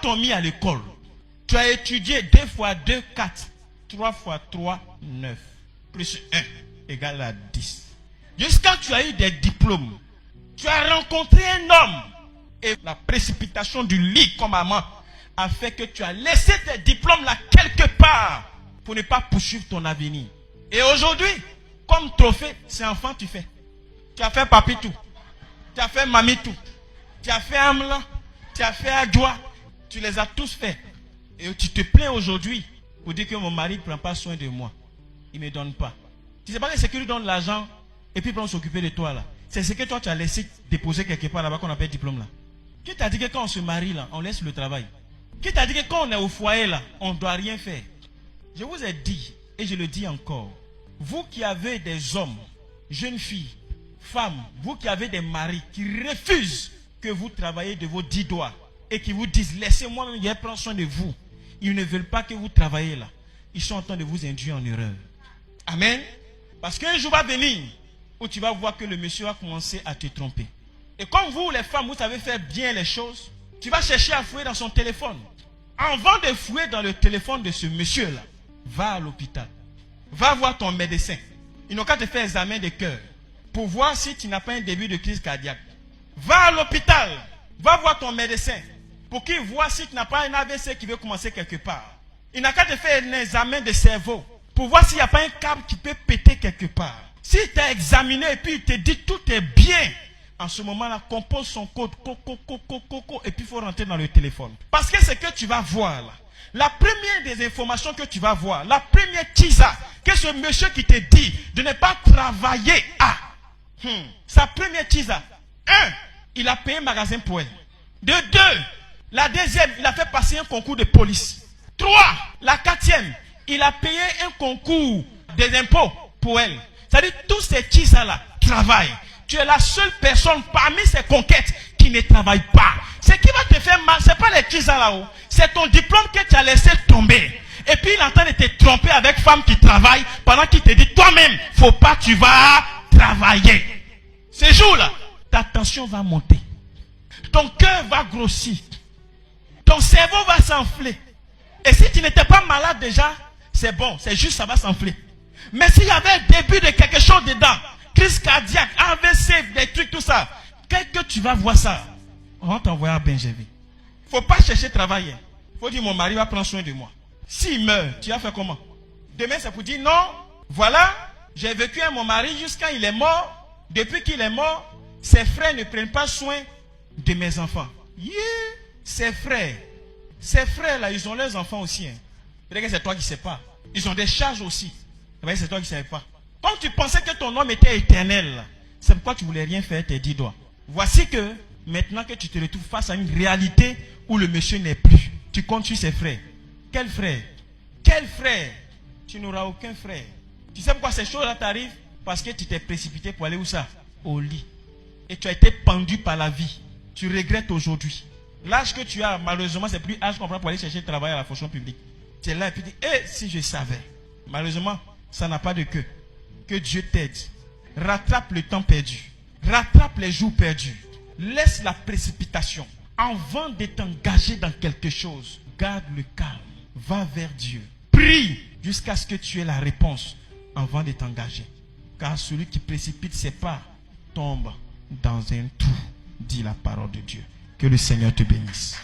t'ont mis à l'école, tu as étudié 2 fois 2, 4. 3 fois 3, 9. Plus 1 égale à 10. Jusqu'à tu as eu des diplômes. Tu as rencontré un homme. Et la précipitation du lit comme maman a fait que tu as laissé tes diplômes là quelque part pour ne pas poursuivre ton avenir. Et aujourd'hui, comme trophée, c'est enfant tu fais. Tu as fait papi tout. Tu as fait mamie tout. Tu as fait Amla. Tu as fait Adjoa. Tu les as tous faits. Et tu te plains aujourd'hui pour dire que mon mari ne prend pas soin de moi. Il ne me donne pas. Tu ne sais pas que c'est qu'il lui donne l'argent et puis il va s'occuper de toi là. C'est ce que toi tu as laissé déposer quelque part là-bas qu'on appelle diplôme là. Qui t'a dit que quand on se marie là, on laisse le travail? Qui t'a dit que quand on est au foyer là, on ne doit rien faire? Je vous ai dit, et je le dis encore, vous qui avez des hommes, jeunes filles, femmes, vous qui avez des maris qui refusent que vous travaillez de vos 10 doigts et qui vous disent laissez-moi même, je prends soin de vous. Ils ne veulent pas que vous travaillez là. Ils sont en train de vous induire en erreur. Amen. Parce qu'un jour va venir où tu vas voir que le monsieur va commencer à te tromper. Et comme vous, les femmes, vous savez faire bien les choses, tu vas chercher à fouiller dans son téléphone. Avant de fouiller dans le téléphone de ce monsieur-là, va à l'hôpital. Va voir ton médecin. Ils n'ont qu'à te faire examen de cœur pour voir si tu n'as pas un début de crise cardiaque. Va à l'hôpital. Va voir ton médecin pour qu'il voit si tu n'as pas un AVC qui veut commencer quelque part. Il n'a qu'à te faire un examen de cerveau pour voir s'il n'y a pas un câble qui peut péter quelque part. S'il t'a examiné et puis il te dit tout est bien, en ce moment-là, compose son code, et puis il faut rentrer dans le téléphone. Parce que ce que tu vas voir là, la première des informations que tu vas voir, la première tisa que ce monsieur qui te dit de ne pas travailler à, sa première tisa, 1, il a payé un magasin pour elle. De 2, la deuxième, il a fait passer un concours de police. 3, la 4e, il a payé un concours des impôts pour elle. C'est-à-dire tous ces tisa-là travaillent. Tu es la seule personne parmi ces conquêtes qui ne travaille pas. Ce qui va te faire mal, ce n'est pas les tisa là-haut. C'est ton diplôme que tu as laissé tomber. Et puis il est en train de te tromper avec femme qui travaille pendant qu'il te dit toi-même, faut pas, tu vas travailler. Ces jours-là, ta tension va monter. Ton cœur va grossir. Ton cerveau va s'enfler. Et si tu n'étais pas malade déjà, c'est bon, c'est juste ça va s'enfler. Mais s'il y avait un début de quelque chose dedans, crise cardiaque, AVC, des trucs, tout ça, que tu vas voir ça, on va t'envoyer à Benjamin. Il ne faut pas chercher travailler. Il faut dire mon mari va prendre soin de moi. S'il meurt, tu vas faire comment? Demain, c'est pour dire non, voilà, j'ai vécu avec mon mari jusqu'à il est mort. Depuis qu'il est mort, ses frères ne prennent pas soin de mes enfants. Ses frères là, ils ont leurs enfants aussi. Peut-être que c'est toi qui ne sais pas. Ils ont des charges aussi. C'est toi qui ne savais pas. Comme tu pensais que ton homme était éternel, c'est pourquoi tu ne voulais rien faire tes 10 doigts. Voici que maintenant que tu te retrouves face à une réalité où le monsieur n'est plus, tu comptes sur ses frères. Quel frère? Quel frère? Tu n'auras aucun frère. Tu sais pourquoi ces choses-là t'arrivent? Parce que tu t'es précipité pour aller où ça? Au lit. Et tu as été pendu par la vie. Tu regrettes aujourd'hui. L'âge que tu as, malheureusement, c'est plus l'âge qu'on prend pour aller chercher le travail à la fonction publique. Tu es là et puis tu dis, si je savais. Malheureusement, ça n'a pas de queue. Que Dieu t'aide. Rattrape le temps perdu. Rattrape les jours perdus. Laisse la précipitation. Avant de t'engager dans quelque chose, garde le calme. Va vers Dieu. Prie jusqu'à ce que tu aies la réponse avant de t'engager. Car celui qui précipite ses pas tombe dans un trou, dit la parole de Dieu. Que le Seigneur te bénisse.